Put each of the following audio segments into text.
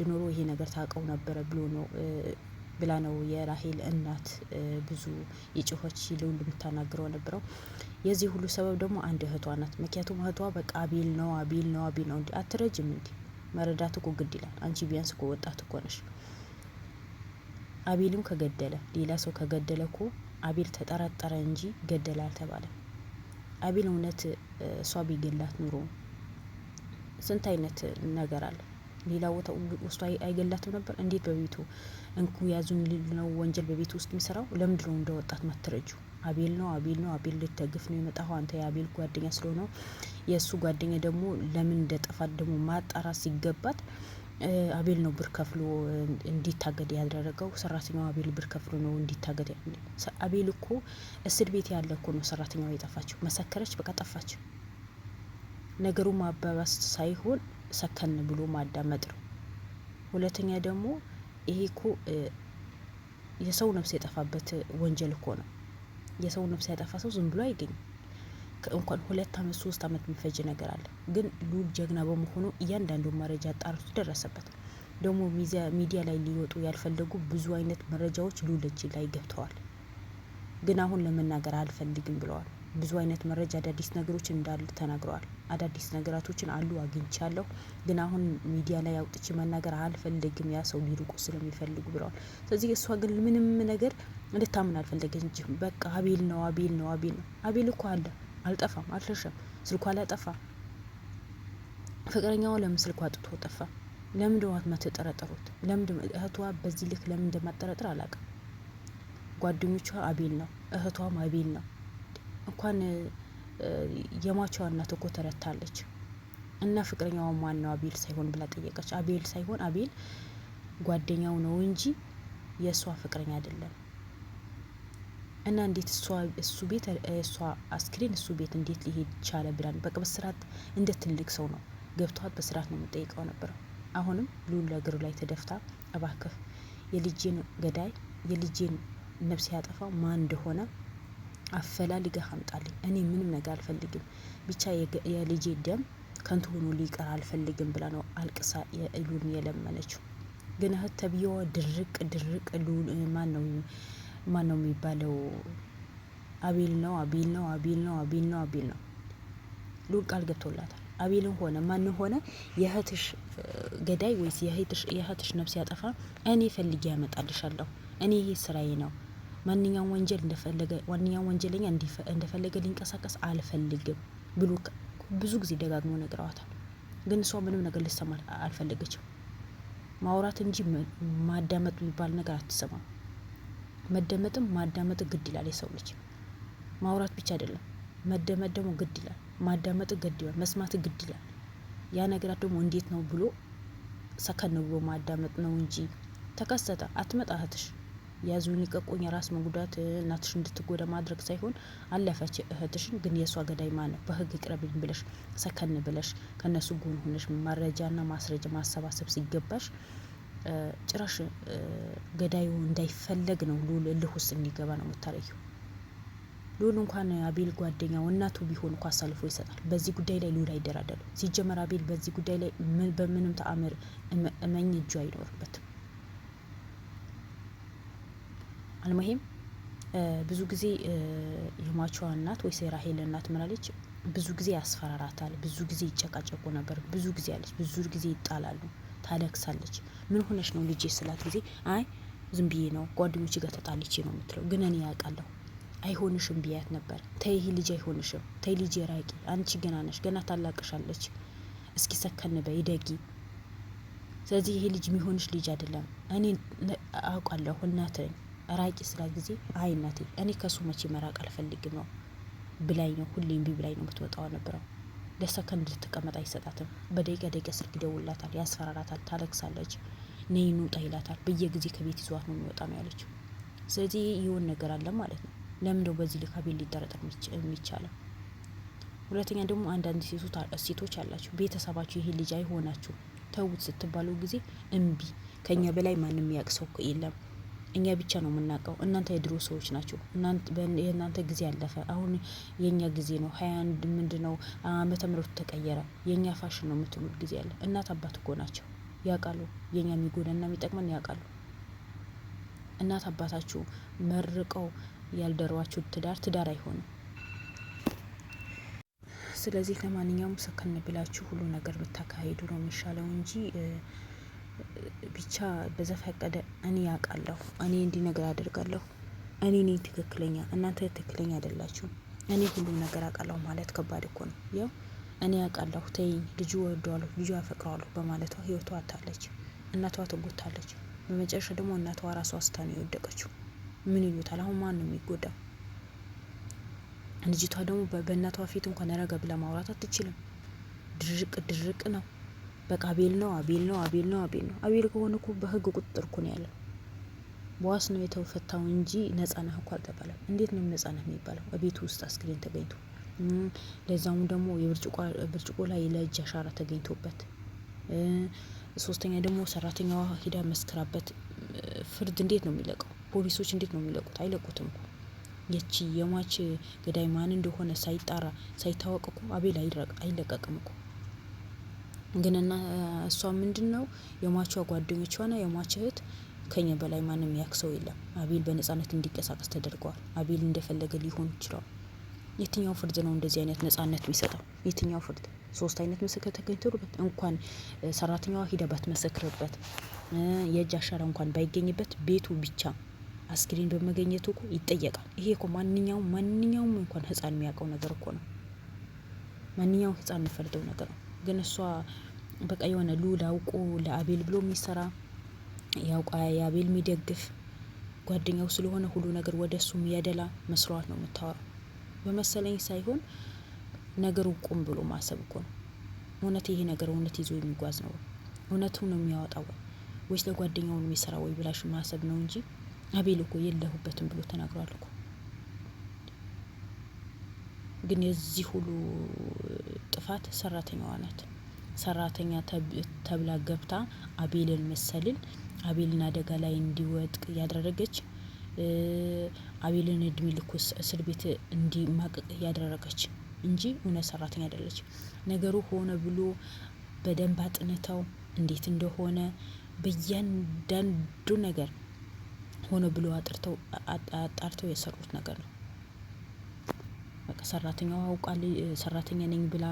ኖሮ ይሄ ነገር ታውቀው ነበረ ብላ ነው የራሄል እናት ብዙ የጮኸች ልዑል የምታናግረው ነበረው። የዚህ ሁሉ ሰበብ ደግሞ አንድ እህቷ ናት። ምክንያቱም እህቷ በቃ አቤል ነው እንዲ አትረጅም እንዲ መረዳት እኮ ግድ ይላል። አንቺ ቢያንስ እኮ ወጣት እኮ ነሽ። አቤልም ከገደለ ሌላ ሰው ከገደለ እኮ አቤል ተጠራጠረ እንጂ ገደለ አልተባለም። አቤል እውነት እሷ ቢገላት ኑሮ ስንት አይነት ነገር አለ። ሌላ ቦታ ውስጥ አይገላትም ነበር። እንዴት በቤቱ እንኩ ያዙን ነው ወንጀል በቤቱ ውስጥ የሚሰራው? ለምንድነው እንደ ወጣት ማትረጁ? አቤል ነው አቤል ልትደግፍ ነው የመጣው። አንተ የአቤል ጓደኛ ስለሆነ የእሱ ጓደኛ ደግሞ ለምን እንደጠፋት ደግሞ ማጣራት ሲገባት አቤል ነው ብር ከፍሎ እንዲታገድ ያደረገው። ሰራተኛው አቤል ብር ከፍሎ ነው እንዲታገድ። አቤል እኮ እስር ቤት ያለ እኮ ነው ሰራተኛው የጠፋችው። መሰከረች፣ በቃ ጠፋች። ነገሩ ማባባስ ሳይሆን ሰከን ብሎ ማዳመጥ ነው። ሁለተኛ ደግሞ ይሄ እኮ የሰው ነፍስ የጠፋበት ወንጀል እኮ ነው። የሰው ነፍስ ያጠፋ ሰው ዝም ብሎ አይገኝም። እንኳን 2 አመት 3 አመት የሚፈጅ ነገር አለ። ግን ልዑል ጀግና በመሆኑ እያንዳንዱ መረጃ አጣርቶ ደረሰበት። ደግሞ ሚዲያ ላይ ሊወጡ ያልፈለጉ ብዙ አይነት መረጃዎች ልዑል እጅ ላይ ገብተዋል። ግን አሁን ለመናገር አልፈልግም ብለዋል። ብዙ አይነት መረጃ አዳዲስ ነገሮች እንዳሉ ተናግረዋል። አዳዲስ ነገራቶችን አሉ አግኝቻለሁ፣ ግን አሁን ሚዲያ ላይ አውጥቼ መናገር አልፈልግም ያ ሰው ሊርቁ ስለሚፈልጉ ብለዋል። ስለዚህ እሷ ግን ምንም ነገር እንድታምን አልፈለገችም። በቃ አቤል ነው። አቤል እኮ አለ፣ አልጠፋም፣ አልሸሸም። ስልኳ ላይ ጠፋ። ፍቅረኛው ለምን ስልኳ አጥቶ ጠፋ? ለምን ደዋት ማትጠረጠሩት? ለምን እህቷ በዚህ ልክ ለምን እንደማትጠረጥር አላውቅም። ጓደኞቿ አቤል ነው፣ እህቷም አቤል ነው። እንኳን የሟቿ እናት እኮ ተረታለች። እና ፍቅረኛዋ ማን ነው አቤል ሳይሆን ብላ ጠየቀች። አቤል ሳይሆን አቤል ጓደኛው ነው እንጂ የእሷ ፍቅረኛ አይደለም። እና እንዴት እሱ ቤት እሷ አስክሬን እሱ ቤት እንዴት ሊሄድ ቻለ ብላ በቃ በስርዓት እንደ ትልቅ ሰው ነው ገብቷት በስርዓት ነው የምጠይቀው ነበረው። አሁንም ልዑል ለእግሩ ላይ ተደፍታ እባክህ የልጄን ገዳይ የልጄን ነፍስ ያጠፋው ማን እንደሆነ አፈላልገህ አምጣልኝ። እኔ ምንም ነገር አልፈልግም፣ ብቻ የልጄ ደም ከንቱ ሆኖ ሊቀር አልፈልግም ብላ ነው አልቅሳ ልዑልን የለመነችው። ግን እህት ተብዬዋ ድርቅ ልዑል ማን ነው የሚባለው? አቤል ነው። ልዑል ቃል ገብቶላታል። አቤልን ሆነ ማንን ሆነ የእህትሽ ገዳይ ወይስ የእህትሽ ነፍስ ያጠፋ እኔ ፈልጌ ያመጣልሻለሁ። እኔ ይሄ ስራዬ ነው። ማንኛውም ወንጀለኛ እንደፈለገ ሊንቀሳቀስ አልፈልግም ብሎ ብዙ ጊዜ ደጋግሞ ነግረዋታል። ግን እሷ ምንም ነገር ልትሰማ አልፈለገችም። ማውራት እንጂ ማዳመጥ የሚባል ነገር አትሰማም። መደመጥም ማዳመጥ ግድ ይላል። የሰው ልጅ ማውራት ብቻ አይደለም፣ መደመጥ ደግሞ ግድ ይላል። ማዳመጥ ግድ ይላል፣ መስማት ግድ ይላል። ያ ነገራት ደግሞ እንዴት ነው ብሎ ሰከን ብሎ ማዳመጥ ነው እንጂ ተከሰተ አትመጣ እህትሽ ያዙኝ ልቀቁኝ የራስ መጉዳት እናትሽ እንድትጎዳ ማድረግ ሳይሆን አለፈች እህትሽን። ግን የሷ ገዳይ ማን ነው? በህግ ይቅረብልኝ ብለሽ ሰከን ብለሽ ከነሱ ጎን ሆነሽ መረጃና ማስረጃ ማሰባሰብ ሲገባሽ ጭራሽ ገዳዩ እንዳይፈለግ ነው ልዑል እልህ ውስጥ እንዲገባ ነው የምታረጊው። ልዑል እንኳን አቤል ጓደኛው እናቱ ቢሆን እንኳን አሳልፎ ይሰጣል። በዚህ ጉዳይ ላይ ልዑል አይደራደርም። ሲጀመር አቤል በዚህ ጉዳይ ላይ በምንም ተአምር እመኝ እጁ አይኖርበትም። አልሙሂም ብዙ ጊዜ የሟቿ እናት ወይስ የራሄል እናት ምናለች? ብዙ ጊዜ ያስፈራራታል፣ ብዙ ጊዜ ይጨቃጨቁ ነበር፣ ብዙ ጊዜ አለች፣ ብዙ ጊዜ ይጣላሉ፣ ታለቅሳለች። ምን ሆነሽ ነው ልጄ ስላት ጊዜ አይ ዝም ብዬ ነው ጓደኞች ጋር ተጣልቼ ነው የምትለው። ግን እኔ ያውቃለሁ አይሆንሽም ብያት ነበር። ተይ ይሄ ልጅ አይሆንሽም፣ ተይ ልጄ ራቂ፣ አንቺ ገና ነሽ፣ ገና ታላቅሻለች፣ እስኪ ሰከን በይ ደጊ። ስለዚህ ይሄ ልጅ የሚሆንሽ ልጅ አይደለም። እኔ አውቃለሁ እናትህ ራቂ ስላት ጊዜ አይ እናቴ እኔ ከሱ መቼ መራቅ አልፈልግም ነው ብላኝ ነው ሁሌ እምቢ ብላኝ ነው የምትወጣው ነበረው። ለሰከንድ ልትቀመጥ አይሰጣትም። በደቂቃ ስልክ ይደውላታል፣ ያስፈራራታል፣ ታለቅሳለች፣ ነይ እንውጣ ይላታል። በየጊዜ ከቤት ይዟት ነው የሚወጣ ነው ያለችው። ስለዚህ ይሁን ነገር አለ ማለት ነው። ለምን ነው በዚህ ልክ አቤል ሊጠረጠር የሚቻለው? ሁለተኛ ደግሞ አንዳንድ ሴቶች አላችሁ ቤተሰባችሁ ይሄ ልጅ አይሆናችሁ ተውት ስትባሉ ጊዜ እምቢ፣ ከኛ በላይ ማንም ያቅሰው የለም፣ እኛ ብቻ ነው የምናውቀው፣ እናንተ የድሮ ሰዎች ናቸው፣ የእናንተ ጊዜ ያለፈ፣ አሁን የኛ ጊዜ ነው። 21 ምንድነው ዓመተ ምህረቱ ተቀየረ፣ የኛ ፋሽን ነው የምትሉት ጊዜ አለ። እናት አባት እኮ ናቸው። ያውቃሉ። የኛ የሚጎዳና የሚጠቅመን ያውቃሉ። እናት አባታችሁ መርቀው ያልደሯችሁ ትዳር አይሆንም። ስለዚህ ለማንኛውም ሰከን ብላችሁ ሁሉ ነገር ብታካሂዱ ነው የሚሻለው እንጂ ብቻ በዘፈቀደ እኔ ያውቃለሁ፣ እኔ እንዲህ ነገር አደርጋለሁ፣ እኔ ነኝ ትክክለኛ፣ እናንተ ትክክለኛ አይደላችሁም፣ እኔ ሁሉ ነገር አውቃለሁ ማለት ከባድ እኮ ነው። ያው እኔ ያውቃለሁ፣ ተይኝ፣ ልጁ ወደዋለሁ፣ ልጁ ያፈቅረዋለሁ በማለቷ ህይወቷ አታለች፣ እናቷ ትጎታለች። በመጨረሻ ደግሞ እናቷ ራሷ ስታ ነው የወደቀችው። ምን ይሉታል አሁን? ማን ነው የሚጎዳው? ልጅቷ ደግሞ በእናቷ ፊት እንኳን ረጋ ብላ ማውራት አትችልም። ድርቅ ነው። በቃ አቤል ነው። አቤል ከሆነ እኮ በህግ ቁጥጥር እኮ ነው ያለው። በዋስ ነው የተፈታው እንጂ ነጻ ነህ እኮ አልተባለም። እንዴት ነው ነጻ ነህ የሚባለው? በቤቱ ውስጥ አስክሬን ተገኝቶ ለዛውም ደግሞ የብርጭቆ ላይ ለእጅ አሻራ ተገኝቶበት፣ ሶስተኛ ደግሞ ሰራተኛዋ ሂዳ መስክራበት። ፍርድ እንዴት ነው የሚለቀው? ፖሊሶች እንዴት ነው የሚለቁት? አይለቁትም እኮ። የቺ የሟች ገዳይ ማን እንደሆነ ሳይጣራ ሳይታወቅ እኮ አቤል አይለቀቅም እኮ። ግን እና እሷ ምንድነው የሟቿ ጓደኞቿና የሟች እህት ከኛ በላይ ማንም ያክሰው የለም። አቤል በነጻነት እንዲንቀሳቀስ ተደርገዋል። አቤል እንደፈለገ ሊሆን ይችላል። የትኛው ፍርድ ነው እንደዚህ አይነት ነጻነት የሚሰጠው? የትኛው ፍርድ? 3 አይነት ምስክር ተገኝቶበት እንኳን ሰራተኛዋ ሂዳ ባትመሰክርበት፣ የእጅ አሻራ እንኳን ባይገኝበት ቤቱ ብቻ አስክሬን በመገኘቱ እኮ ይጠየቃል። ይሄ እኮ ማንኛውም እንኳን ህፃን የሚያውቀው ነገር እኮ ነው። ማንኛውም ህፃን የሚፈርደው ነገር ነው። ግን እሷ በቃ የሆነ ሉል አውቆ ለአቤል ብሎ የሚሰራ ያውቃ የአቤል የሚደግፍ ጓደኛው ስለሆነ ሁሉ ነገር ወደ እሱ የሚያደላ መስሏት ነው የምታወራው። በመሰለኝ ሳይሆን ነገሩ ቁም ብሎ ማሰብ እኮ ነው። እውነት ይሄ ነገር እውነት ይዞ የሚጓዝ ነው? እውነቱ ነው የሚያወጣው ወይስ ለጓደኛው ነው የሚሰራ ወይ ብላሽ ማሰብ ነው እንጂ አቤል እኮ የለሁበትም ብሎ ተናግሯል እኮ። ግን የዚህ ሁሉ ጥፋት ሰራተኛዋ ናት። ሰራተኛ ተብላ ገብታ አቤልን መሰልን አቤልን አደጋ ላይ እንዲወድቅ ያደረገች፣ አቤልን እድሜ ልኩ እስር ቤት እንዲማቅቅ ያደረገች እንጂ እውነት ሰራተኛ አይደለች። ነገሩ ሆነ ብሎ በደንብ አጥንተው እንዴት እንደሆነ በእያንዳንዱ ነገር ሆነ ብሎ አጣርተው የሰሩት ነገር ነው። በቃ ሰራተኛዋ አውቃል ሰራተኛ ነኝ ብላ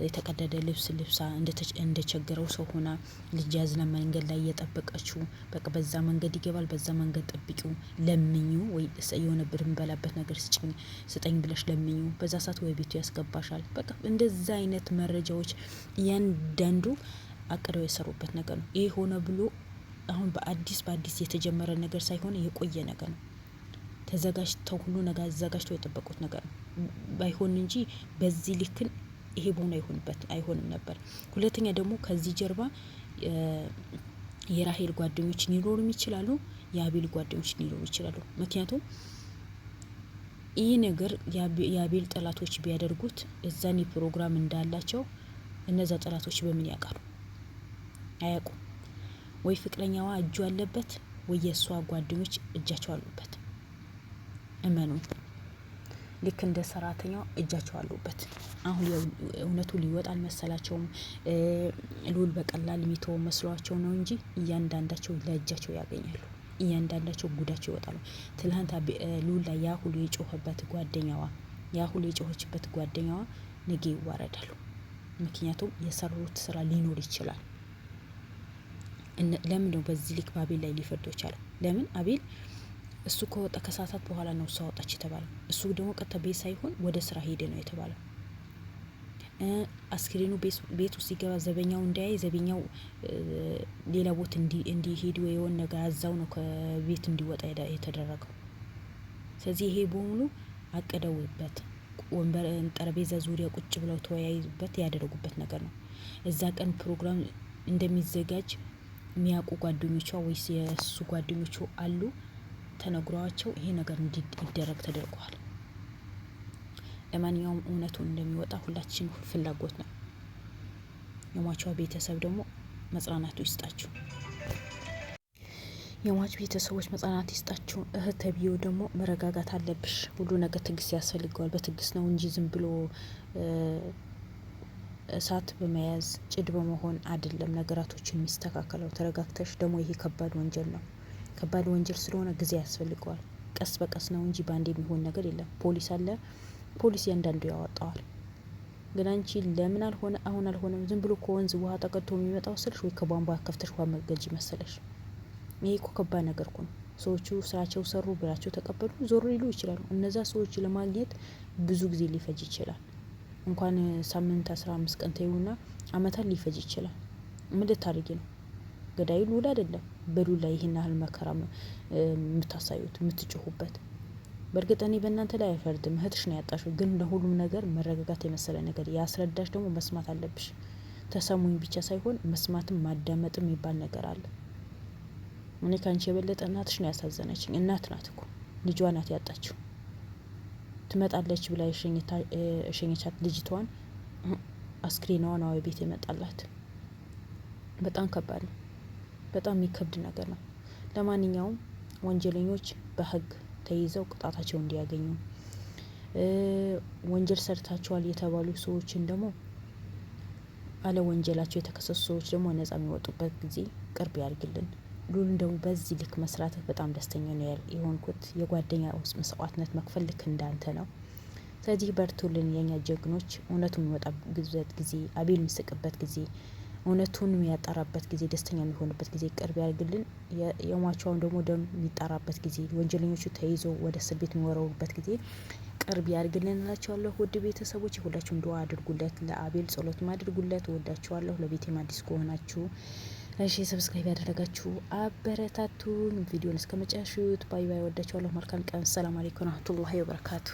የተቀደደ ልብስ ልብሳ እንደቸገረው ሰው ሆና ልጅ ያዝና መንገድ ላይ እየጠበቀችው፣ በቃ በዛ መንገድ ይገባል፣ በዛ መንገድ ጠብቂው፣ ለምኙ፣ ወይ የሆነ ብር እንበላበት ነገር ስጠኝ ብለሽ ለምኙ፣ በዛ ሰዓት ወይ ቤቱ ያስገባሻል። በቃ እንደዛ አይነት መረጃዎች እያንዳንዱ አቅደው የሰሩበት ነገር ነው። ይሄ ሆነ ብሎ አሁን በአዲስ የተጀመረ ነገር ሳይሆን የቆየ ነገር ነው። ተዘጋጅተው ሁሉ ነገር አዘጋጅተው የጠበቁት ነገር ነው። ባይሆን እንጂ በዚህ ልክን ይሄ ቦና አይሆንም ነበር። ሁለተኛ ደግሞ ከዚህ ጀርባ የራሄል ጓደኞች ሊኖሩ ይችላሉ፣ የአቤል ጓደኞች ሊኖሩ ይችላሉ። ምክንያቱም ይህ ነገር የአቤል ጠላቶች ቢያደርጉት እዛኔ ፕሮግራም እንዳላቸው እነዛ ጠላቶች በምን ያውቃሉ? አያውቁም። ወይ ፍቅረኛዋ እጁ አለበት ወይ የእሷ ጓደኞች እጃቸው አሉበት። እመኑ፣ ልክ እንደ ሰራተኛው እጃቸው አሉበት። አሁን እውነቱ ሊወጣ አልመሰላቸውም። ሉል በቀላል የሚተው መስሏቸው ነው እንጂ እያንዳንዳቸው ለእጃቸው ያገኛሉ። እያንዳንዳቸው ጉዳቸው ይወጣሉ። ትላንት ሉል ላይ ያ ሁሉ የጮኸችበት ጓደኛዋ ነገ ይዋረዳሉ። ምክንያቱም የሰሩት ስራ ሊኖር ይችላል። ለምን ነው በዚህ ልክ በአቤል ላይ ሊፈርዱ የቻለው? ለምን አቤል እሱ ከወጣ ከሰዓታት በኋላ ነው እሷ ወጣች የተባለው። እሱ ደግሞ ቀጥታ ቤት ሳይሆን ወደ ስራ ሄደ ነው የተባለው። አስክሬኑ ቤት ውስጥ ሲገባ ዘበኛው እንዳያይ ዘበኛው ሌላ ቦታ እንዲሄድ ወይ የሆነ ነገር አዛው ነው ከቤት እንዲወጣ የተደረገው። ስለዚህ ይሄ በሙሉ አቀደውበት ወንበር ጠረጴዛ ዙሪያ ቁጭ ብለው ተወያዩበት ያደረጉበት ነገር ነው። እዛ ቀን ፕሮግራም እንደሚዘጋጅ የሚያውቁ ጓደኞቿ ወይስ የእሱ ጓደኞቹ አሉ ተነግሯቸው ይሄ ነገር እንዲደረግ ተደርጓል። ለማንኛውም እውነቱን እንደሚወጣ ሁላችን ፍላጎት ነው። የሟቿ ቤተሰብ ደግሞ መጽናናቱ ይስጣችሁ። የሟች ቤተሰቦች መጽናናት ይስጣችሁ። እህት ተብዬው ደግሞ መረጋጋት አለብሽ። ሁሉ ነገር ትግስት ያስፈልገዋል። በትግስት ነው እንጂ ዝም ብሎ እሳት በመያዝ ጭድ በመሆን አይደለም ነገራቶችን የሚስተካከለው። ተረጋግተሽ ደግሞ ይሄ ከባድ ወንጀል ነው። ከባድ ወንጀል ስለሆነ ጊዜ ያስፈልገዋል። ቀስ በቀስ ነው እንጂ በአንድ የሚሆን ነገር የለም። ፖሊስ አለ፣ ፖሊስ እያንዳንዱ ያወጣዋል። ግን አንቺ ለምን አልሆነ አሁን አልሆነም ዝም ብሎ ከወንዝ ውሃ ተቀድቶ የሚመጣው ስልሽ ወይ ከቧንቧ ከፍተሽ ውሃ መገጂ መሰለሽ? ይሄ እኮ ከባድ ነገር እኮ ነው። ሰዎቹ ስራቸው ሰሩ፣ ብራቸው ተቀበሉ፣ ዞር ሊሉ ይችላሉ። እነዛ ሰዎች ለማግኘት ብዙ ጊዜ ሊፈጅ ይችላል። እንኳን ሳምንት 15 ቀን ተይውና አመታት ሊፈጅ ይችላል። ምን ልታደርጊ ነው? ገዳዩ ልውል አይደለም በሉላ ይሄን ያህል መከራ የምታሳዩት የምትጮሁበት። በእርግጥ እኔ በእናንተ ላይ አይፈርድም። እህትሽ ነው ያጣሽው። ግን ለሁሉም ነገር መረጋጋት የመሰለ ነገር ያስረዳሽ ደግሞ መስማት አለብሽ። ተሰሙኝ ብቻ ሳይሆን መስማትም ማዳመጥም የሚባል ነገር አለ። እኔ ካንቺ የበለጠ እናትሽ ነው ያሳዘነችኝ። እናት ናት እኮ ልጇ ናት ያጣችው። ትመጣለች ብላ የሸኘቻት ልጅቷን አስክሬኗ ነው ቤት የመጣላት። በጣም ከባድ ነው። በጣም የሚከብድ ነገር ነው። ለማንኛውም ወንጀለኞች በህግ ተይዘው ቅጣታቸው እንዲያገኙ፣ ወንጀል ሰርታቸዋል የተባሉ ሰዎችን ደግሞ አለ ወንጀላቸው የተከሰሱ ሰዎች ደግሞ ነጻ የሚወጡበት ጊዜ ቅርብ ያድርግልን። ሉልን ደግሞ በዚህ ልክ መስራት በጣም ደስተኛ ነው የሆንኩት። የጓደኛ ውስጥ መስዋዕትነት መክፈል ልክ እንዳንተ ነው። ስለዚህ በርቱልን የኛ ጀግኖች። እውነቱን የሚወጣበት ጊዜ፣ አቤል የሚስቅበት ጊዜ፣ እውነቱን የሚያጣራበት ጊዜ፣ ደስተኛ የሚሆንበት ጊዜ ቅርብ ያድርግልን። የሟቿውን ደግሞ ደም የሚጣራበት ጊዜ፣ ወንጀለኞቹ ተይዞ ወደ እስር ቤት የሚወረውሩበት ጊዜ ቅርብ ያድርግልን እላቸዋለሁ። ውድ ቤተሰቦች ሁላችሁም ዱዓ አድርጉለት፣ ለአቤል ጸሎትም አድርጉለት። ወዳችኋለሁ። ለቤቴም አዲስ ከሆናችሁ እሺ ሰብስክራይብ ያደረጋችሁ አበረታቱን። ቪዲዮን እስከ መጨረሻው ባይ ባይ። ወዳችኋለሁ። መልካም ቀን። ሰላም አለይኩም ወራህመቱላሂ ወበረካቱ።